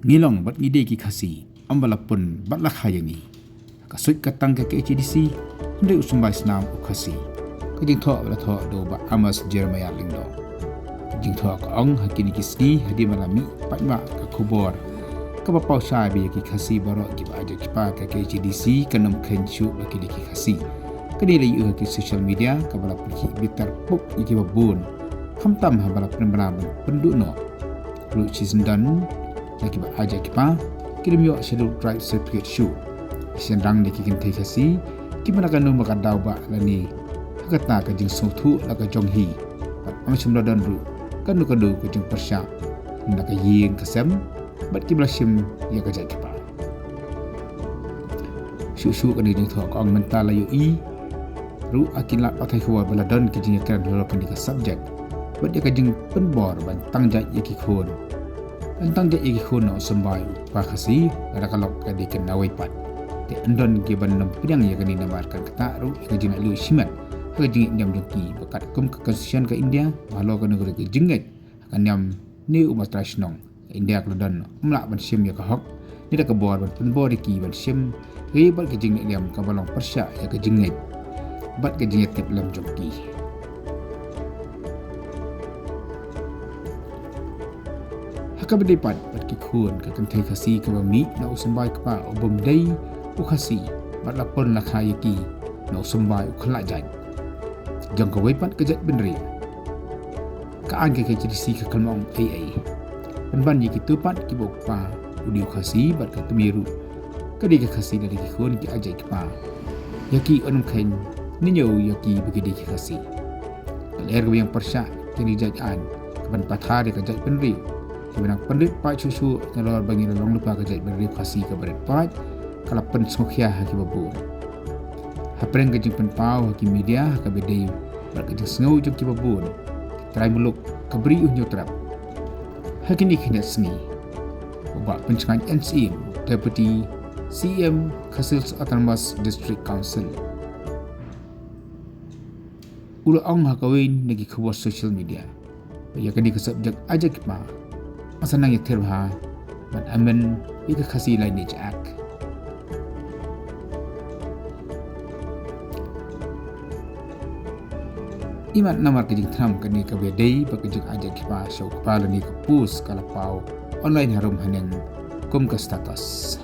ngilong bat ngide ki khasi ambalapun bat lakha yangi kasut katang ke HDC ndai usumbai snam u khasi kajing tho la tho do ba Amos Jeremiah lingdo jing tho ka ong hakini kisni hadi malami patma ka khubor ka ba pau sai bi ki khasi baro ki ba aja ki pa ka HDC kanam khenchu ba ki khasi kadi lai u ki social media ka bala pi bitar puk ki ba bun hamtam ha bala penbalaban pendukno lu chisendan lagi ba aja ki pa kirim yo schedule drive certificate show senrang ni ki kin thai khasi ki mana kan no maka daw ba lani kata ka jing sothu la ka jong hi am chum la dan ru kan ka do ka jing persya na ka yeng ka sem bat ki blashim ya ka jai pa shu ka ni jing tho ka ang mental la yu i ru akin la pathai khwa bala dan ki jing kan lo kan ka subject bat ya ka jing penbor ban tang ja ya ki khon tang ja ya ki khon no sambai pa khasi ada kalok ka di kan nawai pat te andon ki ban nam pidang ya ka ni namarkan kata ru ka jing lu simat kejing nyam joki bakat kum ke konstitusi ke India balo ke negara ke jingit akan nyam ni umat rasnong India ke dan umlak ban sim ya ke hok ni dak ke bor ban penbor ki ban sim ribat ke jingit nyam ke balong persya ya ke jingit bat ke jingit tip lam joki haka berdepat bat ki khun ke kentai khasi ke bami na usambai ke pa obom dai u khasi bat lapon la khayaki na usambai u khala jan jang ka wepat ke jat benri ka angke ke jadi ke kalmong AA ban yi ki tupat ki bok pa udi khasi bat ka tumiru ka di ke khasi dari ki khon ki ajai ki pa yaki onum khain ni nyo yaki begede ki khasi ler go yang persya kini jajan ban patha de ka jat benri ki benang pendit pa chuchu kalor bangi long lupa ka jat benri khasi ka berat pat kala pen sokhia ha ki babu hapreng ke jimpen pau ki media ka bedai bar ke sngo jok ki babun trai muluk ka beri unyo trap hakini khinet sni oba pencengan NCM deputy CM Khasils Autonomous District Council ula ong hakawin nagi khobor social media ya kadi ke subjek aja ki pa asanang ya terha ban amen ika khasi lain ni jak imat namar kejing tham kani ka bedai ba kejing aja ki pa show kepala ni ke pus kala pau online harum haneng kum ke status